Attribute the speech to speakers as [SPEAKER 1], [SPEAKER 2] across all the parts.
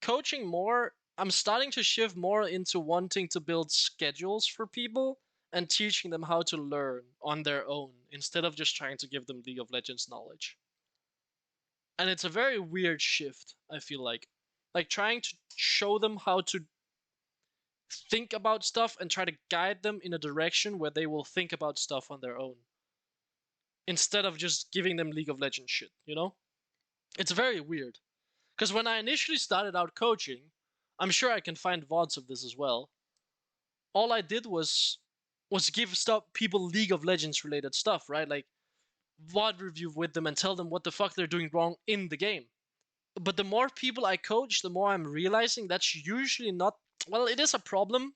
[SPEAKER 1] coaching more, I'm starting to shift more into wanting to build schedules for people and teaching them how to learn on their own instead of just trying to give them League of Legends knowledge. And it's a very weird shift, I feel like. Like trying to show them how to think about stuff and try to guide them in a direction where they will think about stuff on their own instead of just giving them League of Legends shit, you know? It's very weird. Because when I initially started out coaching, I'm sure I can find VODs of this as well. All I did was give stuff people League of Legends related stuff, right? Like VOD review with them and tell them what the fuck they're doing wrong in the game. But the more people I coach, the more I'm realizing that's usually not, well, it is a problem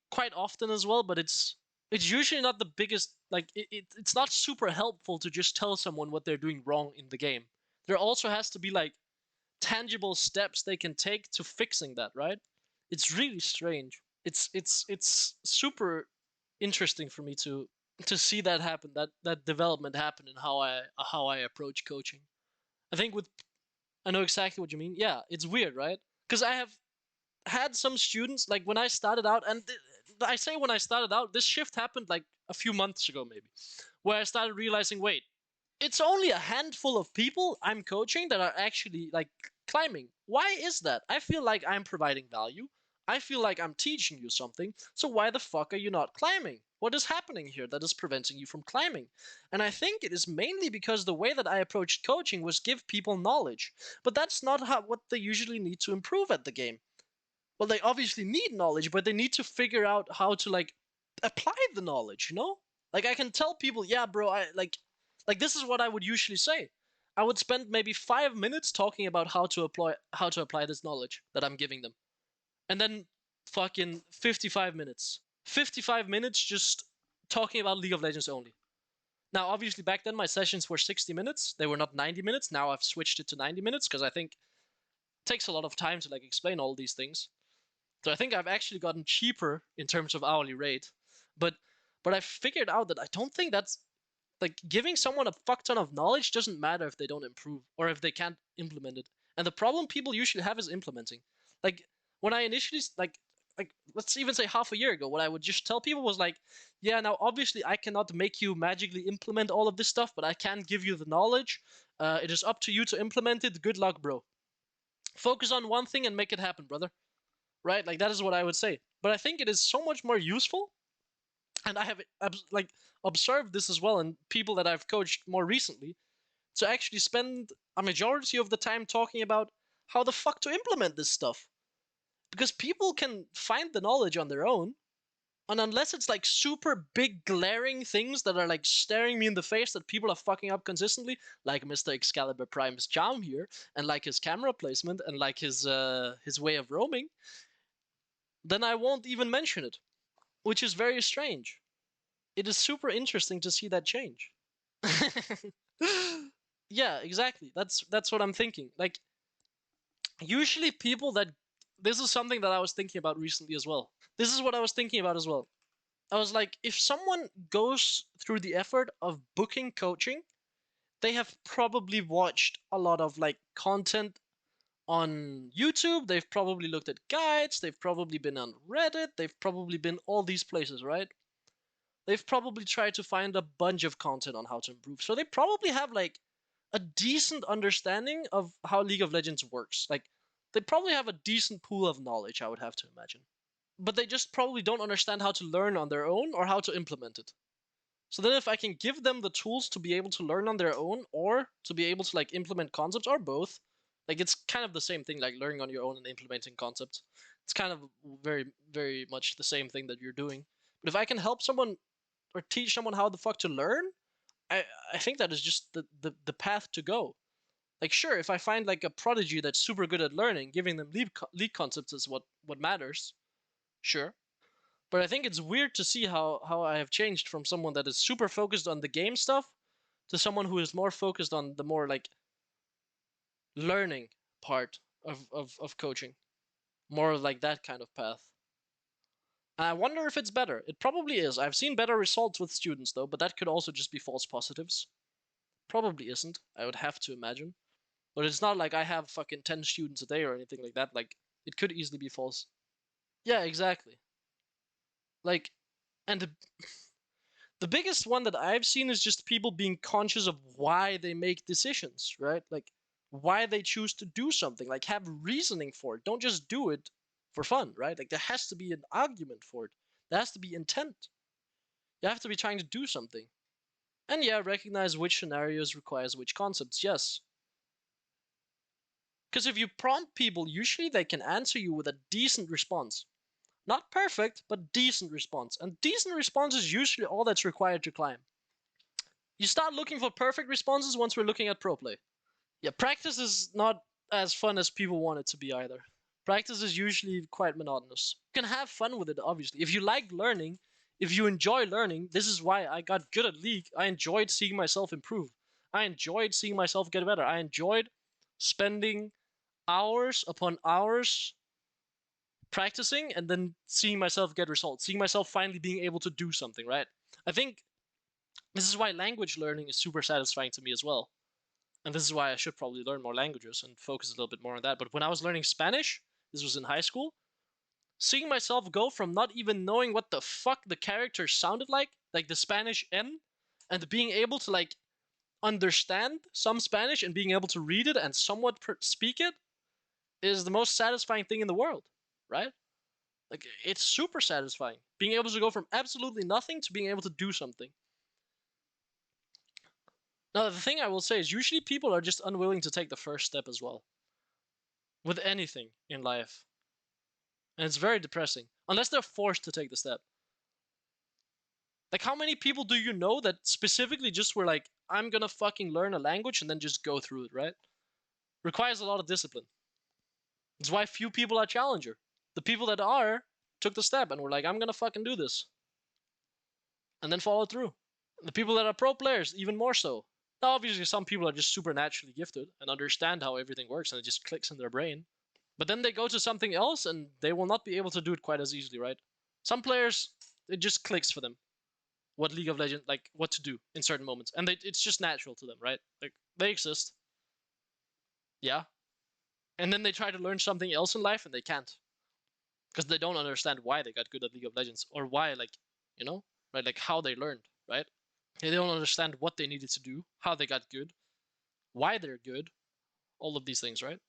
[SPEAKER 1] quite often as well, but it's usually not the biggest, like it's not super helpful to just tell someone what they're doing wrong in the game. There also has to be like tangible steps they can take to fixing that, right? It's really strange. It's super interesting for me to see that happen, that development happen in how I approach coaching. I think with I know exactly what you mean. Yeah, it's weird, right? Because I have had some students like when I started out, and I say when I started out, this shift happened like a few months ago, maybe, where I started realizing, wait, it's only a handful of people I'm coaching that are actually like climbing. Why is that? I feel like I'm providing value. I feel like I'm teaching you something. So why the fuck are you not climbing? What is happening here that is preventing you from climbing? And I think it is mainly because the way that I approached coaching was give people knowledge. But that's not what they usually need to improve at the game. Well, they obviously need knowledge, but they need to figure out how to like apply the knowledge, you know? Like I can tell people, yeah, bro, I like this is what I would usually say. I would spend maybe 5 minutes talking about how to apply this knowledge that I'm giving them. And then fucking 55 minutes. 55 minutes just talking about League of Legends only. Now, obviously, back then my sessions were 60 minutes. They were not 90 minutes. Now I've switched it to 90 minutes because I think it takes a lot of time to like explain all these things. So I think I've actually gotten cheaper in terms of hourly rate. But I figured out that I don't think that's like giving someone a fuck ton of knowledge doesn't matter if they don't improve or if they can't implement it. And the problem people usually have is implementing. Like when I initially like let's even say half a year ago, what I would just tell people was like, yeah, now obviously I cannot make you magically implement all of this stuff, but I can give you the knowledge. It is up to you to implement it. Good luck, bro. Focus on one thing and make it happen, brother. Right? Like that is what I would say. But I think it is so much more useful, and I have like observed this as well in people that I've coached more recently, to actually spend a majority of the time talking about how the fuck to implement this stuff. Because people can find the knowledge on their own, and unless it's like super big glaring things that are like staring me in the face that people are fucking up consistently, like Mr. Excalibur Prime's charm here, and like his camera placement, and like his way of roaming, then I won't even mention it, which is very strange. It is super interesting to see that change. Yeah, exactly. That's what I'm thinking. Like usually people that this is something that I was thinking about recently as well. This is what I was thinking about as well. I was like, if someone goes through the effort of booking coaching, they have probably watched a lot of like content on YouTube, they've probably looked at guides, they've probably been on Reddit, they've probably been all these places, right? They've probably tried to find a bunch of content on how to improve. So they probably have like a decent understanding of how League of Legends works. Like they probably have a decent pool of knowledge, I would have to imagine. But they just probably don't understand how to learn on their own or how to implement it. So then if I can give them the tools to be able to learn on their own or to be able to like implement concepts or both, like it's kind of the same thing like learning on your own and implementing concepts. It's kind of very very much the same thing that you're doing. But if I can help someone or teach someone how the fuck to learn, I think that is just the path to go. Like sure, if I find like a prodigy that's super good at learning, giving them lead concepts is what matters. Sure. But I think it's weird to see how I have changed from someone that is super focused on the game stuff to someone who is more focused on the more like learning part of coaching. More like that kind of path. And I wonder if it's better. It probably is. I've seen better results with students though, but that could also just be false positives. Probably isn't. I would have to imagine. But it's not like I have fucking 10 students a day or anything like that. Like It could easily be false. Yeah, exactly. Like, and the biggest one that I've seen is just people being conscious of why they make decisions, right? Like, why they choose to do something. Like, have reasoning for it. Don't just do it for fun, right? Like, there has to be an argument for it. There has to be intent. You have to be trying to do something. And yeah, recognize which scenarios requires which concepts, yes. Because if you prompt people, usually they can answer you with a decent response. Not perfect, but decent response. And decent response is usually all that's required to climb. You start looking for perfect responses once we're looking at pro play. Yeah, practice is not as fun as people want it to be either. Practice is usually quite monotonous. You can have fun with it, obviously. If you like learning, if you enjoy learning, this is why I got good at League. I enjoyed seeing myself improve. I enjoyed seeing myself get better. I enjoyed spending hours upon hours practicing and then seeing myself get results, seeing myself finally being able to do something, right? I think this is why language learning is super satisfying to me as well. And this is why I should probably learn more languages and focus a little bit more on that. But when I was learning Spanish, this was in high school, seeing myself go from not even knowing what the fuck the characters sounded like the Spanish N, and being able to like understand some Spanish and being able to read it and somewhat speak it is the most satisfying thing in the world, right? Like, it's super satisfying being able to go from absolutely nothing to being able to do something. Now, the thing I will say is usually people are just unwilling to take the first step as well with anything in life. And it's very depressing unless they're forced to take the step. Like, how many people do you know that specifically just were like, I'm gonna fucking learn a language and then just go through it, right? Requires a lot of discipline. It's why few people are challenger. The people that are took the step and were like, I'm gonna fucking do this. And then followed through. The people that are pro players, even more so. Now, obviously, some people are just supernaturally gifted and understand how everything works and it just clicks in their brain. But then they go to something else and they will not be able to do it quite as easily, right? Some players, it just clicks for them what League of Legends, like what to do in certain moments. And it's just natural to them, right? Like, they exist. Yeah. And then they try to learn something else in life and they can't. Because they don't understand why they got good at League of Legends or why, like, you know, right? Like how they learned, right? They don't understand what they needed to do, how they got good, why they're good, all of these things, right?